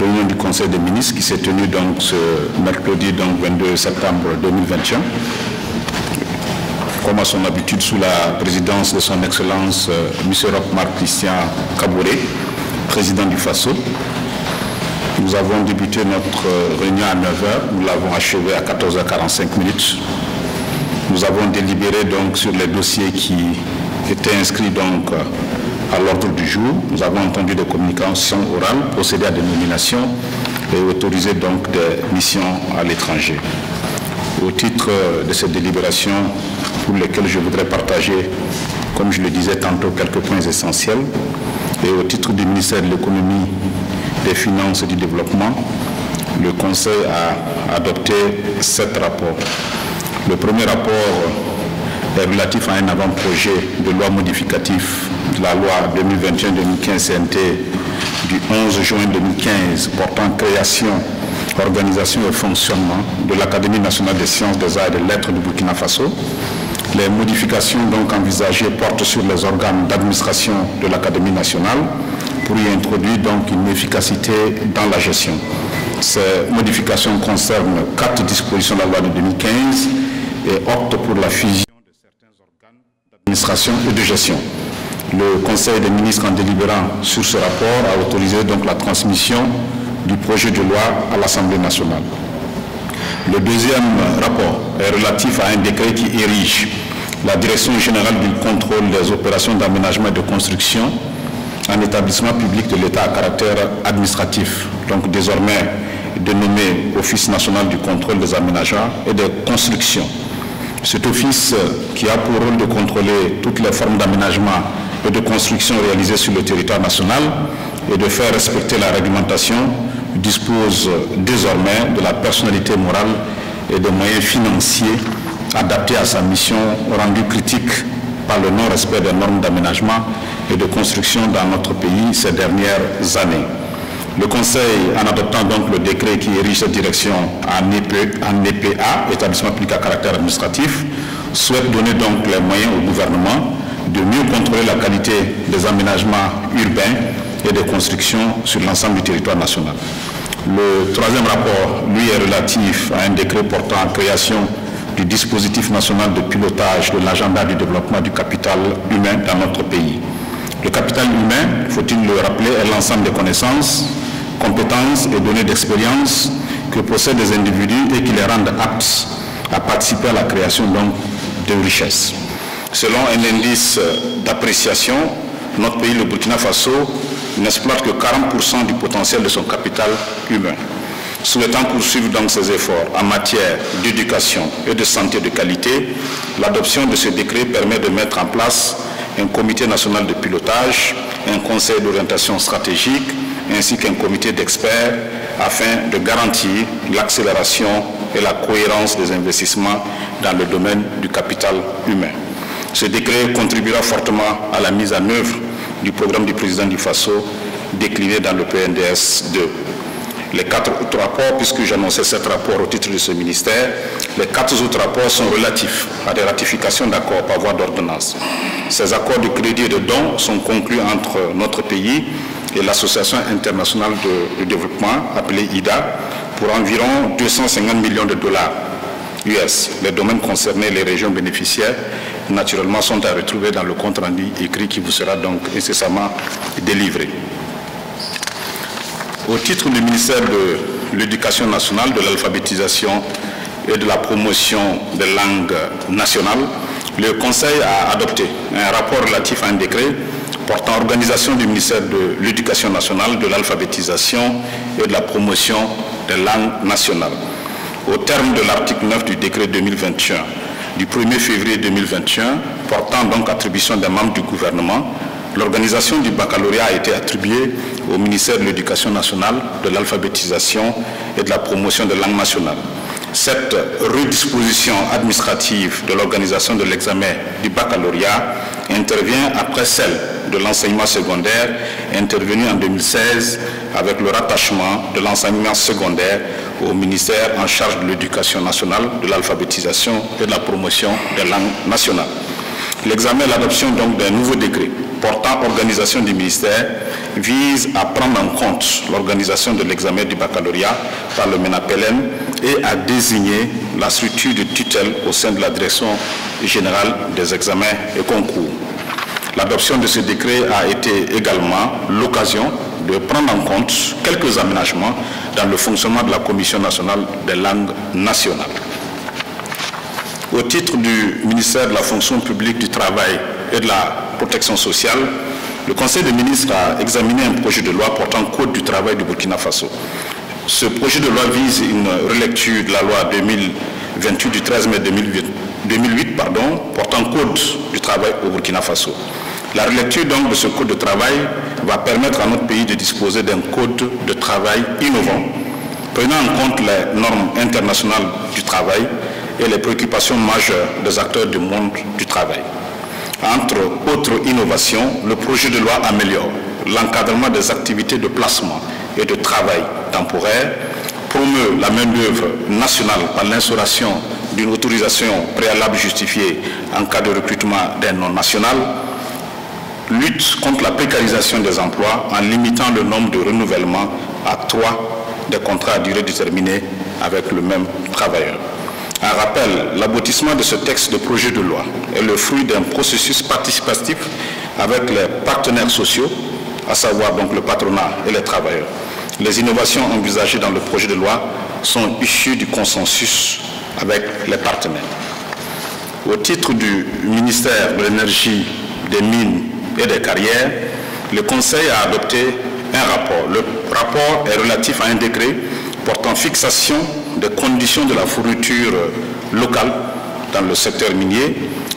réunion du Conseil des ministres qui s'est tenue donc ce mercredi, donc 22 septembre 2021. Comme à son habitude, sous la présidence de son Excellence M. Roch-Marc Christian Kaboré, président du FASO. Nous avons débuté notre réunion à 9h, nous l'avons achevée à 14h45. Nous avons délibéré donc sur les dossiers qui étaient inscrits donc à l'ordre du jour. Nous avons entendu des communications orales, procédé à des nominations et autorisé donc des missions à l'étranger. Au titre de cette délibération, pour lesquels je voudrais partager, comme je le disais tantôt, quelques points essentiels, et au titre du ministère de l'Économie, des Finances et du Développement, le Conseil a adopté 7 rapports. Le premier rapport est relatif à un avant-projet de loi modificatif de la loi 2021-2015 CNT du 11 juin 2015 portant création, organisation et fonctionnement de l'Académie nationale des sciences, des arts et des lettres du Burkina Faso. Les modifications donc envisagées portent sur les organes d'administration de l'Académie nationale pour y introduire donc une efficacité dans la gestion. Ces modifications concernent 4 dispositions de la loi de 2015 et optent pour la fusion de certains organes d'administration et de gestion. Le Conseil des ministres, en délibérant sur ce rapport, a autorisé donc la transmission du projet de loi à l'Assemblée nationale. Le deuxième rapport est relatif à un décret qui érige la Direction générale du contrôle des opérations d'aménagement et de construction en établissement public de l'État à caractère administratif, donc désormais dénommé Office national du contrôle des aménagements et des constructions. Cet office, qui a pour rôle de contrôler toutes les formes d'aménagement et de construction réalisées sur le territoire national et de faire respecter la réglementation, dispose désormais de la personnalité morale et des moyens financiers adaptés à sa mission rendue critique par le non-respect des normes d'aménagement et de construction dans notre pays ces dernières années. Le Conseil, en adoptant donc le décret qui érige cette direction en EPA, établissement public à caractère administratif, souhaite donner donc les moyens au gouvernement de mieux contrôler la qualité des aménagements urbains et des constructions sur l'ensemble du territoire national. Le troisième rapport, lui, est relatif à un décret portant en création du dispositif national de pilotage de l'agenda du développement du capital humain dans notre pays. Le capital humain, faut-il le rappeler, est l'ensemble des connaissances, compétences et données d'expérience que possèdent des individus et qui les rendent aptes à participer à la création donc de richesses. Selon un indice d'appréciation, notre pays, le Burkina Faso, n'exploite que 40% du potentiel de son capital humain. Souhaitant poursuivre donc ses efforts en matière d'éducation et de santé de qualité, l'adoption de ce décret permet de mettre en place un comité national de pilotage, un conseil d'orientation stratégique, ainsi qu'un comité d'experts afin de garantir l'accélération et la cohérence des investissements dans le domaine du capital humain. Ce décret contribuera fortement à la mise en œuvre du programme du président du FASO décliné dans le PNDS 2. Les 4 autres rapports, puisque j'annonçais 7 rapports au titre de ce ministère, les 4 autres rapports sont relatifs à des ratifications d'accords par voie d'ordonnance. Ces accords de crédit et de dons sont conclus entre notre pays et l'Association internationale de développement, appelée IDA, pour environ 250 millions de dollars US. Les domaines concernés, les régions bénéficiaires, naturellement, sont à retrouver dans le compte rendu écrit qui vous sera donc incessamment délivré. Au titre du ministère de l'Éducation nationale, de l'alphabétisation et de la promotion des langues nationales, le Conseil a adopté un rapport relatif à un décret portant organisation du ministère de l'Éducation nationale, de l'alphabétisation et de la promotion des langues nationales. Au terme de l'article 9 du décret 2021, du 1er février 2021, portant donc attribution des membres du gouvernement, l'organisation du baccalauréat a été attribuée au ministère de l'Éducation nationale, de l'alphabétisation et de la promotion des langues nationales. Cette redisposition administrative de l'organisation de l'examen du baccalauréat intervient après celle de l'enseignement secondaire intervenue en 2016 avec le rattachement de l'enseignement secondaire au ministère en charge de l'Éducation nationale, de l'alphabétisation et de la promotion des langues nationales. L'examen et l'adoption donc d'un nouveau décret portant organisation du ministère vise à prendre en compte l'organisation de l'examen du baccalauréat par le MENAPLM et à désigner la structure de tutelle au sein de la Direction générale des examens et concours. L'adoption de ce décret a été également l'occasion de prendre en compte quelques aménagements dans le fonctionnement de la Commission nationale des langues nationales. Au titre du ministère de la fonction publique, du travail et de la protection sociale, le Conseil des ministres a examiné un projet de loi portant Code du travail du Burkina Faso. Ce projet de loi vise une relecture de la loi 2028 du 13 mai 2008 portant Code du travail au Burkina Faso. La relecture donc de ce Code de travail va permettre à notre pays de disposer d'un Code de travail innovant, prenant en compte les normes internationales du travail et les préoccupations majeures des acteurs du monde du travail. Entre autres innovations, le projet de loi améliore l'encadrement des activités de placement et de travail temporaire, promeut la main-d'œuvre nationale par l'instauration d'une autorisation préalable justifiée en cas de recrutement d'un non-national, lutte contre la précarisation des emplois en limitant le nombre de renouvellements à 3 des contrats à durée déterminée avec le même travailleur. Un rappel, l'aboutissement de ce texte de projet de loi est le fruit d'un processus participatif avec les partenaires sociaux, à savoir donc le patronat et les travailleurs. Les innovations envisagées dans le projet de loi sont issues du consensus avec les partenaires. Au titre du ministère de l'Énergie, des Mines et des Carrières, le Conseil a adopté un rapport. Le rapport est relatif à un décret portant fixation des conditions de la fourniture locale dans le secteur minier.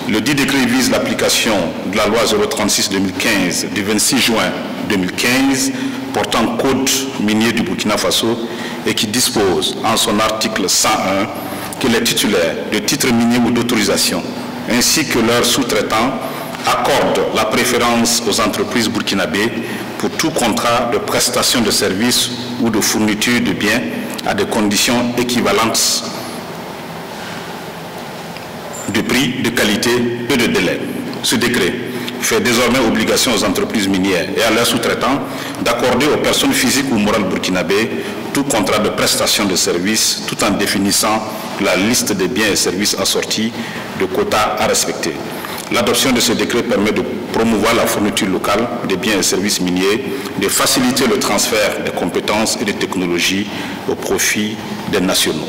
Le dit décret vise l'application de la loi 036-2015 du 26 juin 2015 portant Code minier du Burkina Faso et qui dispose en son article 101 que les titulaires de titres miniers ou d'autorisation ainsi que leurs sous-traitants accordent la préférence aux entreprises burkinabées pour tout contrat de prestation de services ou de fourniture de biens à des conditions équivalentes de prix, de qualité et de délai. Ce décret fait désormais obligation aux entreprises minières et à leurs sous-traitants d'accorder aux personnes physiques ou morales burkinabées tout contrat de prestation de services tout en définissant la liste des biens et services assortis de quotas à respecter. L'adoption de ce décret permet de promouvoir la fourniture locale des biens et services miniers, de faciliter le transfert des compétences et des technologies au profit des nationaux.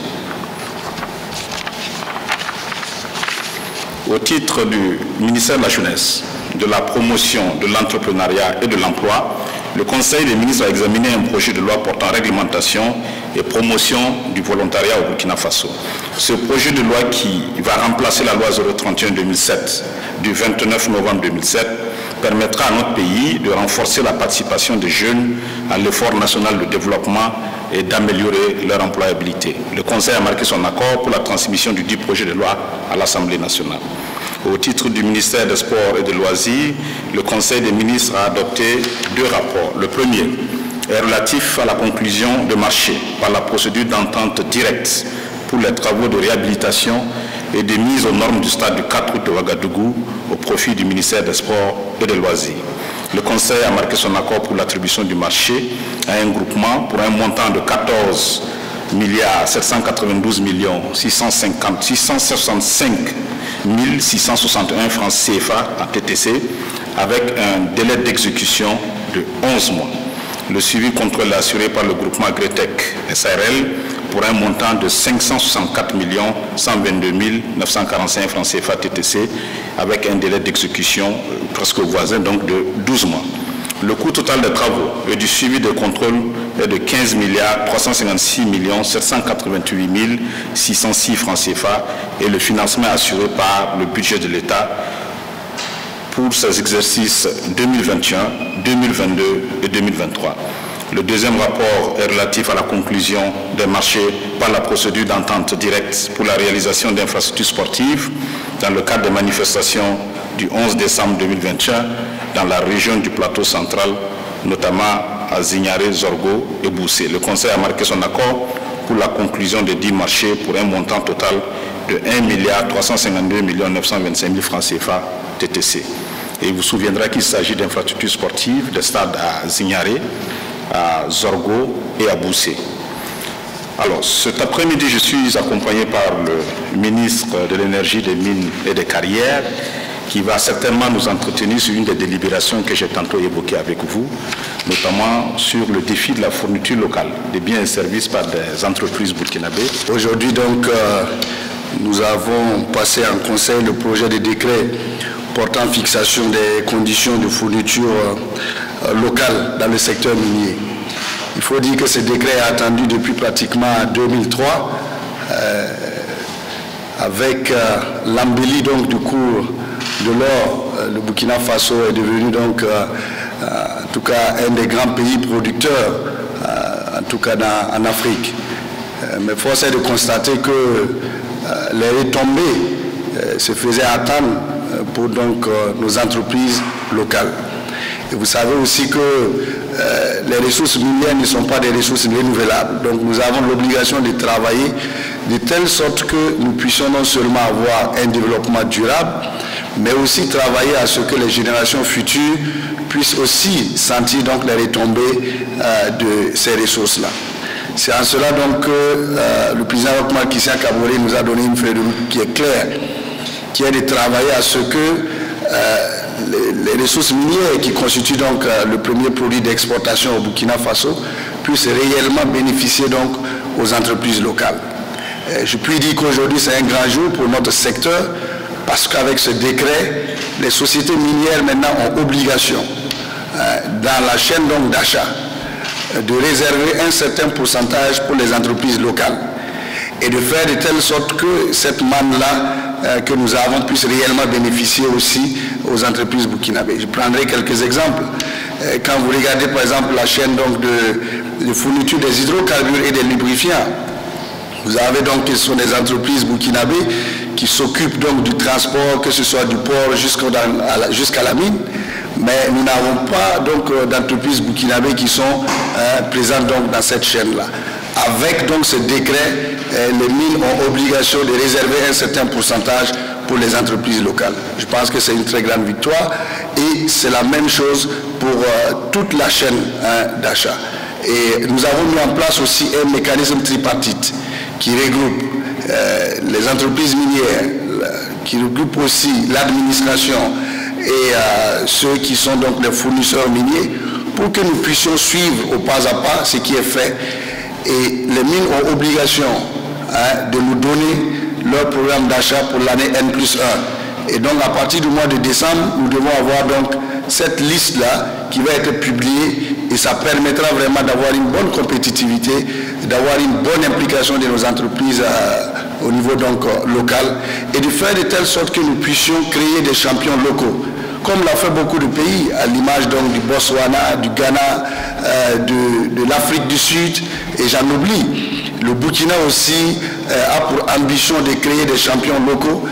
Au titre du ministère de la Jeunesse, de la promotion de l'entrepreneuriat et de l'emploi, le Conseil des ministres a examiné un projet de loi portant réglementation et promotion du volontariat au Burkina Faso. Ce projet de loi qui va remplacer la loi 031-2007 du 29 novembre 2007 permettra à notre pays de renforcer la participation des jeunes à l'effort national de développement et d'améliorer leur employabilité. Le Conseil a marqué son accord pour la transmission du dit projet de loi à l'Assemblée nationale. Au titre du ministère des Sports et des Loisirs, le Conseil des ministres a adopté 2 rapports. Le premier est relatif à la conclusion de marché par la procédure d'entente directe pour les travaux de réhabilitation et de mise aux normes du stade du 4 août de Ouagadougou au profit du ministère des Sports et des Loisirs. Le Conseil a marqué son accord pour l'attribution du marché à un groupement pour un montant de 14 792 665 661 francs CFA en TTC avec un délai d'exécution de 11 mois. Le suivi contrôle est assuré par le groupement Gretec SARL pour un montant de 564 122 945 francs CFA TTC avec un délai d'exécution presque voisin donc de 12 mois. Le coût total des travaux et du suivi de contrôle est de 15 356 788 606 francs CFA et le financement est assuré par le budget de l'État pour ces exercices 2021, 2022 et 2023. Le deuxième rapport est relatif à la conclusion des marchés par la procédure d'entente directe pour la réalisation d'infrastructures sportives dans le cadre des manifestations du 11 décembre 2021 dans la région du plateau central, notamment à Zignaré, Zorgo et Boussé. Le Conseil a marqué son accord pour la conclusion des 10 marchés pour un montant total de 1 352 925 000 francs CFA TTC. Et vous vous souviendrez qu'il s'agit d'infrastructures sportives, de stades à Zignaré, à Zorgo et à Boussé. Alors, cet après-midi, je suis accompagné par le ministre de l'Énergie, des Mines et des Carrières, qui va certainement nous entretenir sur une des délibérations que j'ai tantôt évoquées avec vous, notamment sur le défi de la fourniture locale des biens et services par des entreprises burkinabées. Aujourd'hui, donc, nous avons passé en conseil le projet de décret portant fixation des conditions de fourniture locale dans le secteur minier. Il faut dire que ce décret est attendu depuis pratiquement 2003, avec l'embellie donc du cours de l'or. Le Burkina Faso est devenu donc, en tout cas, un des grands pays producteurs, en tout cas en Afrique. Mais force est de constater que les retombées se faisaient attendre pour donc nos entreprises locales. Et vous savez aussi que les ressources minières ne sont pas des ressources renouvelables. Donc nous avons l'obligation de travailler de telle sorte que nous puissions non seulement avoir un développement durable, mais aussi travailler à ce que les générations futures puissent aussi sentir donc les retombées de ces ressources-là. C'est en cela donc que le président Roch Marc Christian Kaboré nous a donné une feuille de route qui est claire, qui est de travailler à ce que les ressources minières qui constituent donc le premier produit d'exportation au Burkina Faso puissent réellement bénéficier donc aux entreprises locales. Je puis dire qu'aujourd'hui c'est un grand jour pour notre secteur parce qu'avec ce décret, les sociétés minières maintenant ont obligation dans la chaîne donc d'achat de réserver un certain pourcentage pour les entreprises locales et de faire de telle sorte que cette manne-là que nous avons puisse réellement bénéficier aussi aux entreprises burkinabées. Je prendrai quelques exemples. Quand vous regardez par exemple la chaîne donc de fourniture des hydrocarbures et des lubrifiants, vous avez donc, ce sont des entreprises burkinabées qui s'occupent donc du transport, que ce soit du port jusqu'à la mine, mais nous n'avons pas donc d'entreprises burkinabées qui sont présentes donc dans cette chaîne-là. Avec donc ce décret, les mines ont obligation de réserver un certain pourcentage pour les entreprises locales. Je pense que c'est une très grande victoire et c'est la même chose pour toute la chaîne d'achat. Et nous avons mis en place aussi un mécanisme tripartite qui regroupe les entreprises minières, qui regroupe aussi l'administration et ceux qui sont donc les fournisseurs miniers pour que nous puissions suivre au pas à pas ce qui est fait. Et les mines ont obligation de nous donner leur programme d'achat pour l'année N+1. Et donc à partir du mois de décembre, nous devons avoir donc cette liste-là qui va être publiée et ça permettra vraiment d'avoir une bonne compétitivité, d'avoir une bonne implication de nos entreprises au niveau donc local et de faire de telle sorte que nous puissions créer des champions locaux. Comme l'a fait beaucoup de pays, à l'image donc du Botswana, du Ghana, de l'Afrique du Sud, et j'en oublie. Le Burkina aussi a pour ambition de créer des champions locaux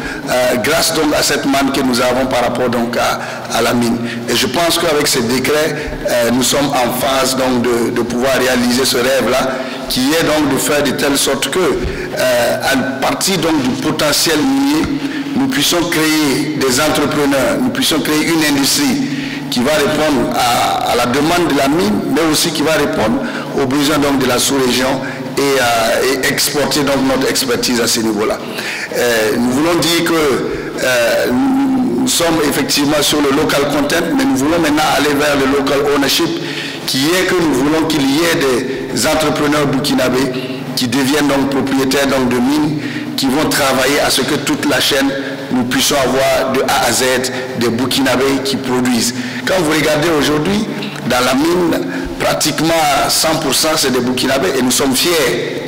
grâce donc à cette manne que nous avons par rapport donc à la mine. Et je pense qu'avec ce décret, nous sommes en phase donc de pouvoir réaliser ce rêve-là, qui est donc de faire de telle sorte que, à partir donc du potentiel minier, nous puissions créer des entrepreneurs, nous puissions créer une industrie qui va répondre à la demande de la mine, mais aussi qui va répondre aux besoins donc de la sous-région et exporter donc notre expertise à ce niveau-là. Nous voulons dire que nous sommes effectivement sur le local content, mais nous voulons maintenant aller vers le local ownership, qui est que nous voulons qu'il y ait des entrepreneurs burkinabés qui deviennent donc propriétaires donc de mines, qui vont travailler à ce que toute la chaîne, nous puissions avoir de A à Z des burkinabés qui produisent. Quand vous regardez aujourd'hui, dans la mine, pratiquement 100% c'est des burkinabés et nous sommes fiers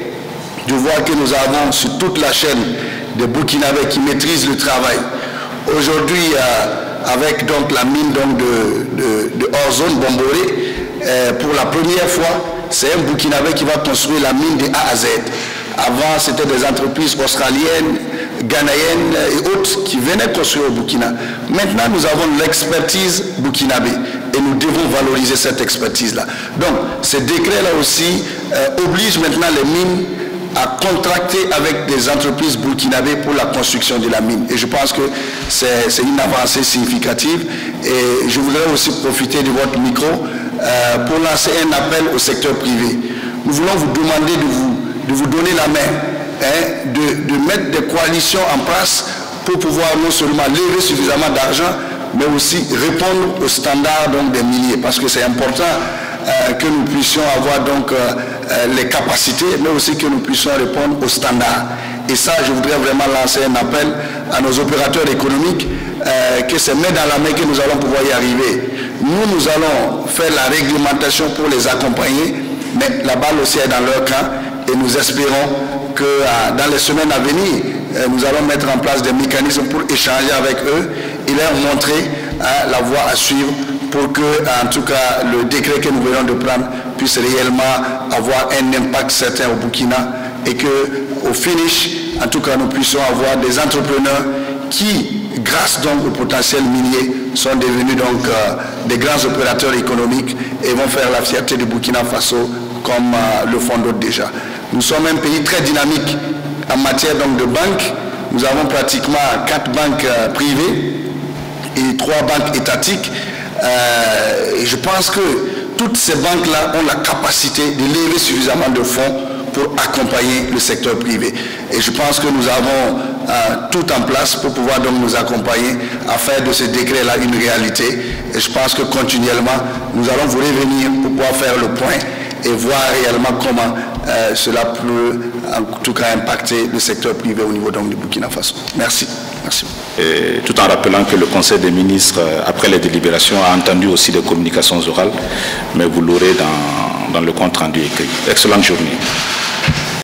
de voir que nous avons sur toute la chaîne des burkinabés qui maîtrisent le travail. Aujourd'hui, avec donc la mine donc de hors-zone Bomboré, pour la première fois, c'est un burkinabé qui va construire la mine de A à Z. Avant, c'était des entreprises australiennes, ghanéennes et autres qui venaient construire au Burkina. Maintenant, nous avons l'expertise burkinabé et nous devons valoriser cette expertise-là. Donc, ce décret-là aussi oblige maintenant les mines à contracter avec des entreprises burkinabées pour la construction de la mine. Et je pense que c'est une avancée significative. Et je voudrais aussi profiter de votre micro pour lancer un appel au secteur privé. Nous voulons vous demander de vous donner la main, de mettre des coalitions en place pour pouvoir non seulement lever suffisamment d'argent, mais aussi répondre aux standards donc, des miniers, parce que c'est important que nous puissions avoir donc les capacités, mais aussi que nous puissions répondre aux standards. Et ça, je voudrais vraiment lancer un appel à nos opérateurs économiques, que c'est main dans la main que nous allons pouvoir y arriver. Nous allons faire la réglementation pour les accompagner, mais la balle aussi est dans leur camp, et nous espérons que dans les semaines à venir, nous allons mettre en place des mécanismes pour échanger avec eux et leur montrer la voie à suivre pour que, en tout cas, le décret que nous venons de prendre puisse réellement avoir un impact certain au Burkina et qu'au finish, en tout cas, nous puissions avoir des entrepreneurs qui, grâce donc au potentiel minier, sont devenus donc des grands opérateurs économiques et vont faire la fierté du Burkina Faso comme le font d'autres déjà. Nous sommes un pays très dynamique en matière donc, de banques. Nous avons pratiquement 4 banques privées et 3 banques étatiques. Et je pense que toutes ces banques-là ont la capacité de lever suffisamment de fonds pour accompagner le secteur privé. Et je pense que nous avons tout en place pour pouvoir donc nous accompagner à faire de ce décret-là une réalité. Et je pense que continuellement, nous allons vous revenir pour pouvoir faire le point et voir réellement comment cela peut en tout cas impacter le secteur privé au niveau donc, du Burkina Faso. Merci. Merci. Et tout en rappelant que le Conseil des ministres, après les délibérations, a entendu aussi des communications orales, mais vous l'aurez dans le compte rendu écrit. Excellente journée.